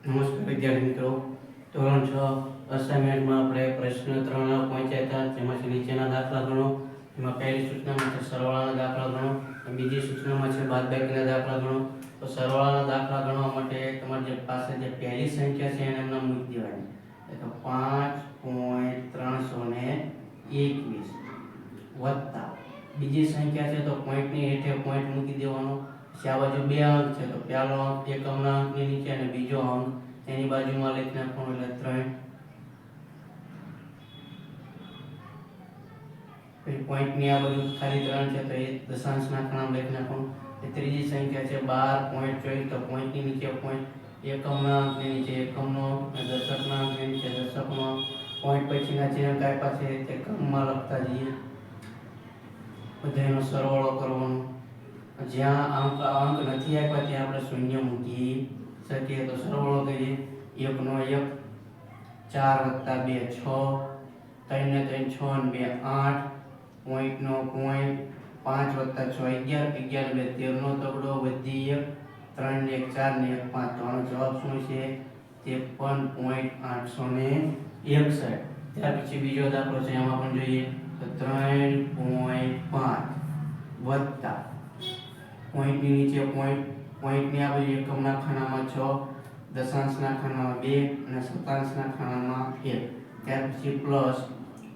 નમસ્કાર વિદ્યાર્થી મિત્રો, ધોરણ 6 અસાઇનમેન્ટમાં આપણે પ્રશ્ન 3 પહોંચ્યા હતા, જેમાંથી નીચેના દાખલા ગણો. એમાં પહેલી સૂચનામાં છે સરવાળાના દાખલા ગણો, બીજી સૂચનામાં છે બાદબાકીના દાખલા ગણો. તો સરવાળાના દાખલા ગણવા માટે તમારી પાસે જે પહેલી સંખ્યા છે એને એમને મૂકી દેવાની. તો 5.321 વત્તા બીજી સંખ્યા છે તો પોઈન્ટની હેઠે પોઈન્ટ મૂકી દેવાનો. આ બાજુ બે અંક છે તો પહેલો અંક એકમના અંકની નીચે અને બીજો અંક એની બાજુમાં લખી નાખવાનો એટલે 3. પછી પોઈન્ટની આ બાજુ ખાલી 3 છે તો એ દશાંશના ખૂણામાં લખી નાખવાનું. ત્રીજી સંખ્યા છે 12.24 તો પોઈન્ટની નીચે પોઈન્ટ એકમના અંકની નીચે એકમનો અને દશકના અંકની નીચે દશકનો. પોઈન્ટ પછીના જે અંક આપ્યા છે તે ક્રમમાં લખતા જઈએ. બધાનો સરવાળો કરવાનો. જ્યાં અંક નથી આપ્યા ત્યાં આપણે શૂન્ય મૂકી શકીએ. તો સરવાળો કરીએ. 1 નો 1 4 + 2 6 3 ને 3 6 ને 2 8 પોઈન્ટ નો પોઈન્ટ 5 + 6 11 11 ને 2 13 નો તગડો વધી 1 3 ને 1 4 ને 1 5 તો આનો જવાબ શું છે 53.861. ત્યાર પછી બીજો દાખલો છે એમાં પણ જોઈએ તો 3.5 વત્તા પોઈન્ટની નીચે પોઈન્ટની આ બાજુ એકમના ખાનામાં 6 દશાંશના ખાનામાં 2 અને શતાંશના ખાનામાં 1. ત્યાર પછી પ્લસ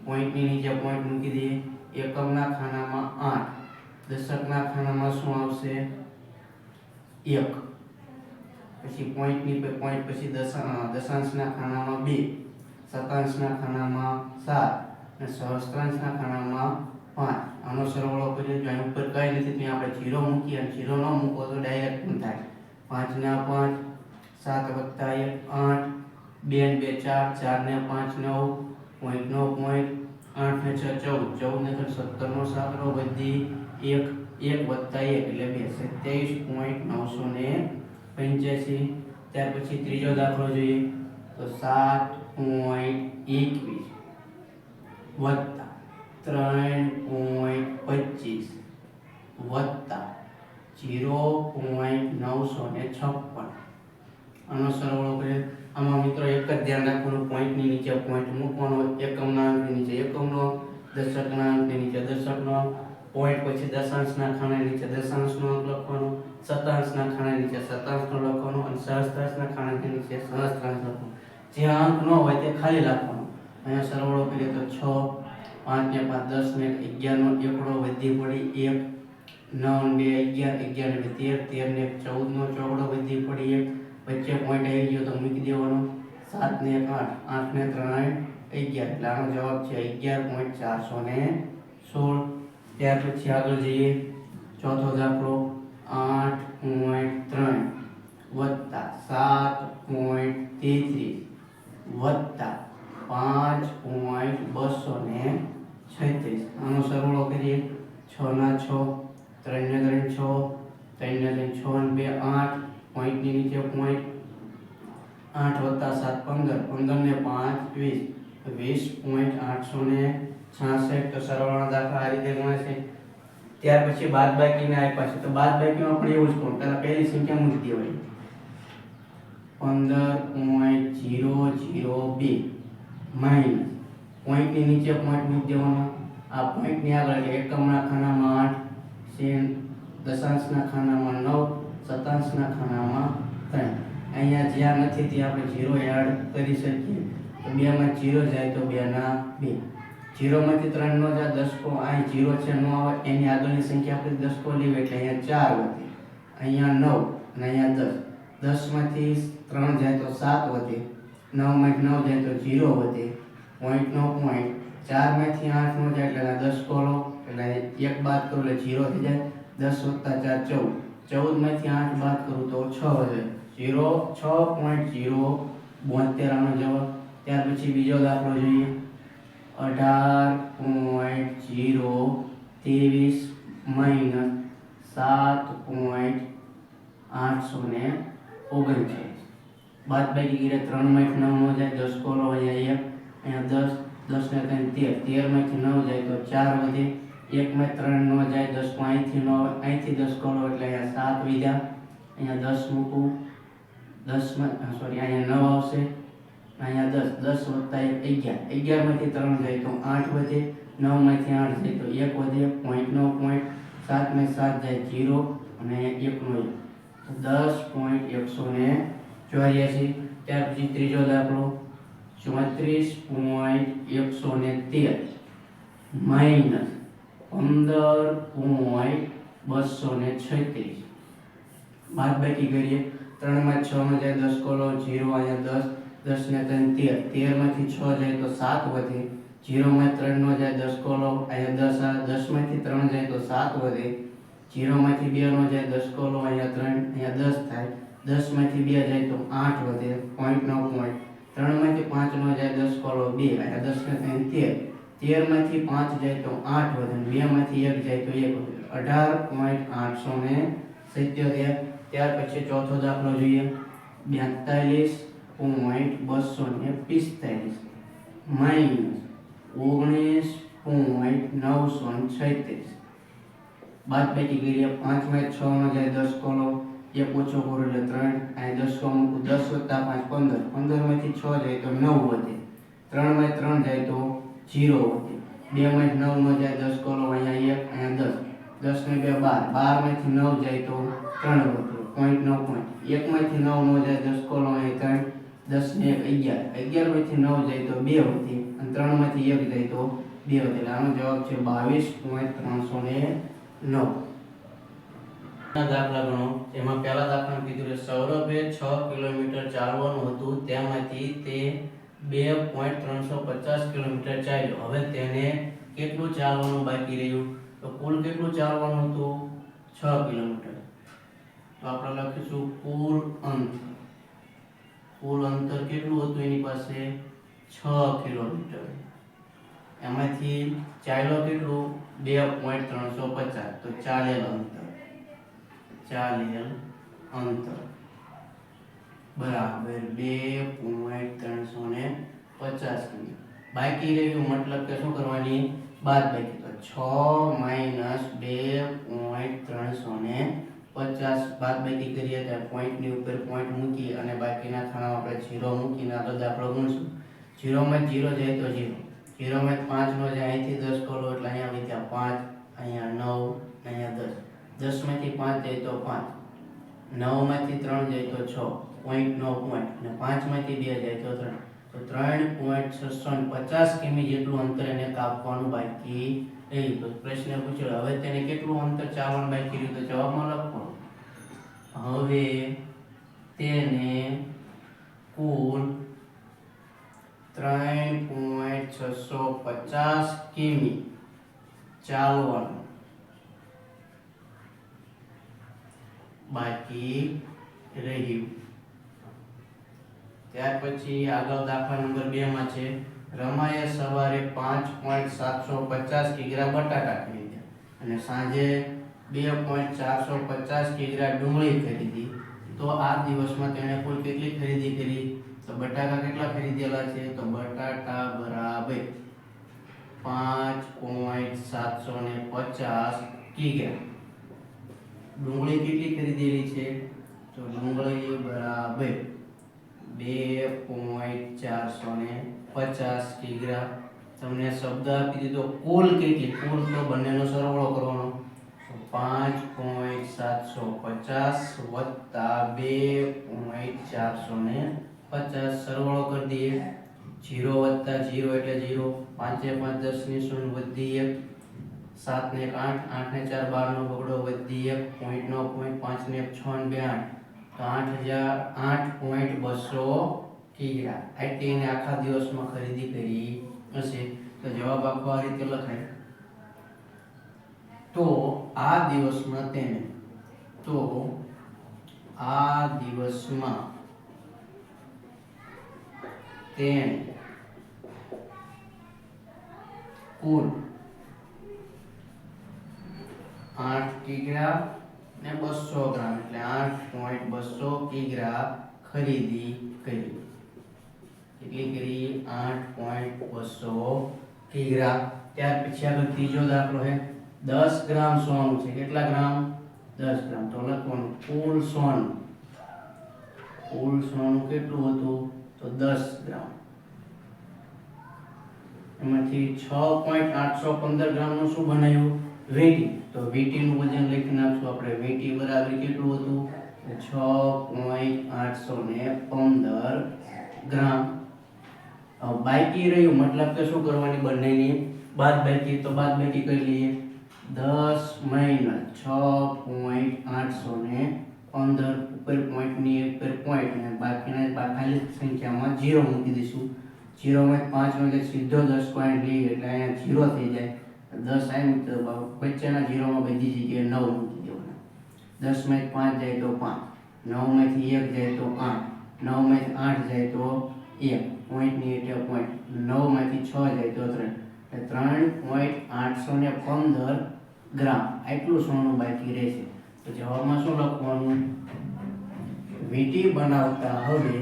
પોઈન્ટની નીચે પોઈન્ટ મૂકી દઈએ. એકમના ખાનામાં 8 દશકના ખાનામાં શું આવશે 1. પછી પોઈન્ટની પોઈન્ટ પછી દશાંશના ખાનામાં 2 શતાંશના ખાનામાં 7 અને સહસ્ત્રાંશના ખાનામાં 5. આનો સરવાળો કરીએ તો અહીં ઉપર કઈ નથી ત્યાં આપણે 0 મૂકીએ અને 0 ન મૂકો તો ડાયરેક્ટ પણ થાય. 5 ને 5 7 + 1 8 2 ને 2 4 4 ને 5 9 પોઈન્ટ નો પોઈન્ટ 8 ને 6 14 14 ને 17 નો સાકરો વધી 1 1 + 1 એટલે 2 27.985. ત્યાર પછી ત્રીજો દાખલો જોઈએ તો 7.21 વત્તા 3.25 વત્તા 0.956. આનો સરવાળો કરીએ. આમાં મિત્રો એક જ ધ્યાન રાખવાનું, પોઈન્ટની નીચે પોઈન્ટ મૂકવાનો, એકમના અંકની નીચે એકમનો, દશકના અંકની નીચે દશકનો, પોઈન્ટ પછી દશાંશના ખાના નીચે દશાંશનો અંક લખવાનો, શતાંશના ખાના નીચે શતાંશનો લખવાનો અને સહસ્ત્રાંશના ખાના નીચે સહસ્ત્રાંશ લખવાનો. જ્યાં અંક ન હોય તે ખાલી લખવાનો. અહીંયા સરવાળો કરીએ તો 6 5 ને 5 10 ને 11 નો એકડો વધી પડી 1 9 ને 2 11 11 ને 13 13 ને 14 નો ચોગડો વધી પડી 1. વચ્ચે પોઈન્ટ આવી ગયો તો મૂકી દેવાનો. 7 ને 8 8 ને 3 11 એટલે આનો જવાબ છે 11.416. ત્યાર પછી આગળ જઈએ. ચોથો દાખલો 8.3 વત્તા 7.33 વત્તા 5.236. આનો સરવાળો કરીએ. 6 ના 6 3 ને 3 6 3 ને 3 6 ને 2 8 પોઈન્ટની નીચે પોઈન્ટ 8 + 7 15 15 ને 5 20 20.866. તો સરવાળાના દાખલા આ રીતે ગણાશે. ત્યાર પછી બાદબાકીને આપ્યા છે તો બાદબાકીમાં પણ એવું જ કરું. પહેલા પહેલી સંખ્યા મૂકી દેવાની 15.002 માઈનસ પોઈન્ટની નીચે પોઈન્ટ મૂકી દેવાનો. આ પોઈન્ટની આગળ એટલે એકમના ખાનામાં 8 દશાંશના ખાનામાં 9 શતાંશના ખાનામાં 3. અહીંયા જ્યાં નથી ત્યાં આપણે 0 એડ કરી શકીએ. તો 2 માં 0 જાય તો 2 ના 2. 0 માંથી 3 નો જાય દશકો અહીં 0 છે નો આવે એની આગળની સંખ્યા આપણે દશકો લેવી એટલે અહીંયા 4 વધે, અહીંયા 9 અને અહીંયા 10. 10 માંથી 3 જાય તો 7 વધે, 9 માંથી 9 જાય તો 0 વધે, પોઈન્ટ નો પોઈન્ટ 4 માંથી 8 નો જાય એટલે દશકો લો એટલે એક બાદ કરો એટલે 0 થઈ જાય. 10 + 4 14 14 માંથી 8 બાદ કરું તો 6 વધે 6.072 આનો જવાબ. ત્યાર પછી બીજો દાખલો જોઈએ 18.023 માઈનસ 7.839. બાદબાકી કરીએ 3 માંથી 9 નો જાય દશકો લો અહીંયા 1 અહીંયા 10 10 ને 3 13 માંથી 9 જાય તો 4 વધે, 1 માં 3 નો જાય દશકો અહીંથી 9 અહીંથી દશકો લો એટલે અહીંયા 7 વધ્યા. અહીંયા 10 મૂકું 10 માં સોરી અહીંયા 9 આવશે, અહીંયા 10, 10 વત્તા 1 11, 11 માંથી 3 જાય તો 8 વધે, 9 માંથી 8 જાય તો 1 વધે, પોઈન્ટ 9 પોઈન્ટ, 7 ને 7 જાય 0 અને 1 નો 10.184. ત્યાર પછી ત્રીજો દાખલો 34.113 માઇનસ 15.236. બાદબાકી કરીએ, 3 માં 6 માં જાય 10 કોલો 0, અહીંયા 10, 10 ને 3 13, 13 માંથી 6 જાય તો 7 વધે, 0 માં 3 નો જાય 10 કોલો, અહીંયા 10, 10 માંથી 3 જાય તો 7 વધે, 0 માંથી 2 નો જાય 10 કોલો, અહીંયા 3, અહીંયા 10 થાય, 10 માંથી 2 જાય તો 8 વધે, પોઈન્ટ 9 પોઈન્ટ, 3 માંથી 5 નો જાય 10 કોલો 2, અહીંયા 10 ને 3 13, 13 માંથી 5 જાય તો 8 વધે, 2 માંથી 1 જાય તો 1 વધે, 18.877. ત્યાર પછી ચોથો દાખલો જોઈએ, 42.245 માઇનસ 19.936. બાદબાકી કરીએ, 5 માં 6 માં જાય 10 કોલો, 1 ઓછો કરો એટલે 3, અહીં 10 કો મૂકું, 10 વત્તા 5 15, 15 માંથી 6 જાય તો 9 વધે, 3 માં 3 જાય તો 0 વધે, 2 માં 9 નો જાય 10 કોલો, અહીંયા 1, અહીંયા 10, 10 ને 2 12, 12 માંથી 9 જાય તો 3 વધે, પોઈન્ટ 9 પોઈન્ટ, 1 માંથી 9 નો જાય 10 કોલો, અહીંયા 3, 10 ને 1 11, 11 માંથી 9 જાય તો 2 વધે, અને 3 માંથી 1 જાય તો 2 વધે. આનો જવાબ છે 22.309. દાખલા ગણો. એમાં પહેલા દાખલામાં કીધું કે સૌરભે 6 કિલોમીટર ચાલવાનું હતું, તેમાંથી તે 2.350 કિલોમીટર ચાલ્યો. હવે તેને કેટલું ચાલવાનું બાકી રહ્યું? તો કુલ કેટલું ચાલવાનું હતું? 6 કિલોમીટર. તો આપણે લખીશું કુલ અંતર. કુલ અંતર કેટલું હતું એની પાસે? 6 કિલોમીટર. એમાંથી ચાલ્યો કેટલું? 2.350. તો ચાલેલ અંતર બરાબર 2.350. બાકી રહ્યું મતલબ કે શું કરવાની? બાદબાકી. તો 6 માઈનસ 2.350 બાદબાકી કરીએ તો પોઈન્ટની ઉપર પોઈન્ટ મૂકી અને બાકીના ખાનામાં આપણે 0 મૂકીને આ દાખલો ગણશું. 0 માં 0 જાય તો 0, 0 માં 5 નો જાય, અહીંથી 10 કરો એટલે અહીંયા લીધા 5, અહીંયા 9, અહીંયા 10, 10 માંથી 5 જાય તો 5, 9 માંથી 3 જાય તો 6, પોઈન્ટ 9 પોઈન્ટ, અને 5 માંથી 2 જાય તો 3. તો 3.650 કિમી જેટલું અંતર એને કાપવાનું બાકી રહ્યું. તો પ્રશ્ન પૂછ્યો હવે તેને કેટલું અંતર ચાલવાનું બાકી રહ્યું? તો જવાબમાં લખો હવે તેને કુલ 3.650 કિમી ચાલવાનું બાકી રહ્યું. ત્યાર પછી આગળ દાખલા નંબર 2 માં છે, રમાએ સવારે 5.750 કિગ્રા બટાટા ખરીદ્યા અને સાંજે 2.450 કિગ્રા ડુંગળી ખરીદી. તો આ દિવસમાં તેણે કુલ કેટલી ખરીદી કરી? તો બટાકા કેટલા ખરીદેલા છે? તો બટાટા બરાબર 5.750 કિગ્રા. ડુંગળી કેટલી ખરીદેલી છે? તો ડુંગળી બરાબર 2.450 કિગ્રા. તમને શબ્દ આપી દીધો કુલ કેટલી? કુલ તો બંનેનો સરવાળો કરવાનો. 5.750 વત્તા 2.450 સરવાળો કરી દઈએ. 0 વત્તા 0 એટલે 0, 5 5 10 ની શૂન્ય વધી 1, 7 ને 1 8, 8 ને 4 12 નો બગડો વધી 1, પોઈન્ટ 9 પોઈન્ટ, 5 ને 1 6 ને 2 8, તો 8.200 કિગ્રા. આટલી એને આખા દિવસમાં ખરીદી કરી હશે. તો જવાબ આખો આ રીતે લખાય. તો આ દિવસમાં તેને કુલ 8 કિગ્રા ને 200 ગ્રામ એટલે 8.200 કિગ્રા ખરીદી કરી. કેટલી કરી? 8.200 કિગ્રા. ત્યાર પછી આગળ ત્રીજો દાખલો છે, 10 ગ્રામ સોનું છે. કેટલા ગ્રામ? 10 ગ્રામ. તો લખવાનું કુલ સોનું કુલ સોનું કેટલું હતું તો 10 ગ્રામ. એમાંથી 6.815 ગ્રામનું શું બનાવ્યું વીટી. તો વીટી નું વજન લખી નાખશું આપણે. વીટી બરાબર કેટલું હતું 6.815 ગ્રામ. બાકી રહ્યું મતલબ કે શું કરવાની બંનેની બાદબાકી. તો બાદબાકી કરી લઈએ 10 - 6.815 ઉપર પોઈન્ટની ઉપર પોઈન્ટ અને બાકીના ખાલી સંખ્યામાં 0 મૂકી દઈશું. 0 માં 5 નો એટલે સીધો 10 પોઈન્ટ લઈએ એટલે અહીંયા 0 થઈ જાય. 10 આવી તો વચ્ચેના 0 માં બધી જગ્યાએ 9 મૂકી દેવાના. 10 માં 5 જાય તો 5, 9 માંથી 1 જાય તો 8, 9 માંથી 8 જાય તો 1 પોઈન્ટની એટલે પોઈન્ટ. 9 માંથી 6 જાય તો 3 એટલે 3.815 ગ્રામ આટલું સોનું બાકી રહેશે. તો જવાબમાં શું લખવાનું વીટી બનાવતા હવે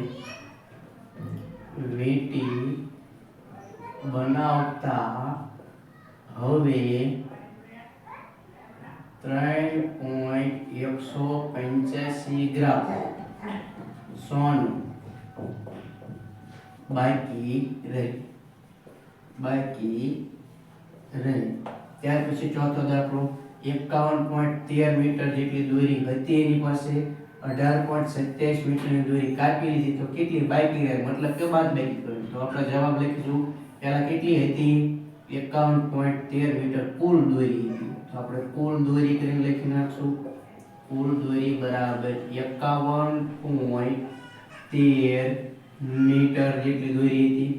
3.185 ગ્રામ સોનું બાકી રહે. ત્યાર પછી ચોથો દાખલો 51.13 મીટર જેટલી દોરી હતી એની પાસે. 18.27 મીટરની દોરી કાપી લીધી તો કેટલી બાકી રહે મતલબ કે બાદબાકી કરવી. તો આપણે જવાબ લખીશું પહેલા કેટલી હતી 51.13 મીટર કુલ દોરી હતી. તો આપણે કુલ દોરી કરીને લખી નાખશું. કુલ દોરી બરાબર 51.13 મીટર જેટલી દોરી હતી.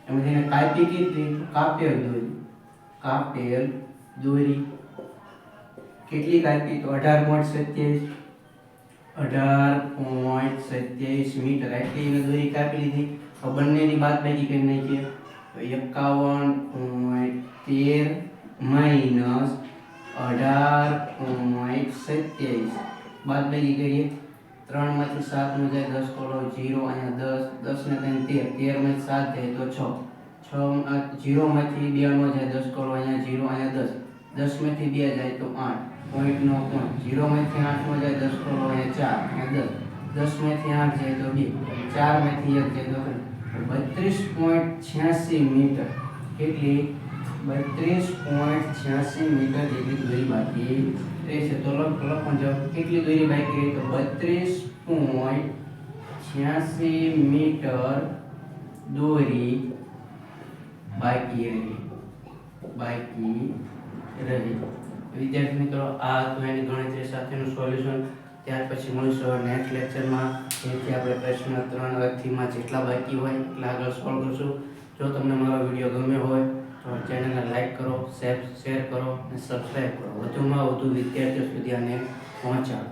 એમાં એને કાપી કેટલી કાપેલ દોરી કેટલી કાપી તો 18.27 મીટર આટલી એને દોરી કાપી લીધી. તો બંનેની બાદબાકી કરી નાખીએ તો 51.13 માઈનસ 18.27 બાદબાકી કરીએ. 3 માંથી 7 નો જાય 10 કોલો 0 અહીંયા 10 ને 3 13 માંથી 7 જાય તો 6 0 માંથી 2 નો જાય 10 કોલો અહીંયા 0 અહીંયા 10 10 માંથી 2 જાય તો 8 પોઈન્ટ નો પોઈન્ટ. 0 માંથી 8 નો જાય 10 કોલો અહીંયા 4 અહીંયા 10 10 માંથી 8 જાય તો 2 4 માંથી 1 જાય તો 32.86 મીટર કેટલી 32.86 મીટર જેટલી દોરી બાકી રહેશે. તો લખો જવાબ કેટલી દોરી બાકી રહી તો 32.86 મીટર દોરી બાકી રહી. વિદ્યાર્થી મિત્રો આ હતું એની ગણતરી સાથેનું સોલ્યુશન. ત્યાર પછી મળીશું નેક્સ્ટ લેક્ચરમાં. જેથી આપણે પ્રશ્ન 3 થી જેટલા બાકી હોય એટલા આગળ સોલ્વ કરશું. જો તમને મારો વિડીયો ગમ્યો હોય તો ચેનલને લાઈક કરો, શેર કરો અને સબસ્ક્રાઈબ કરો. વધુમાં વધુ વિદ્યાર્થીઓ સુધી આને પહોંચાડો.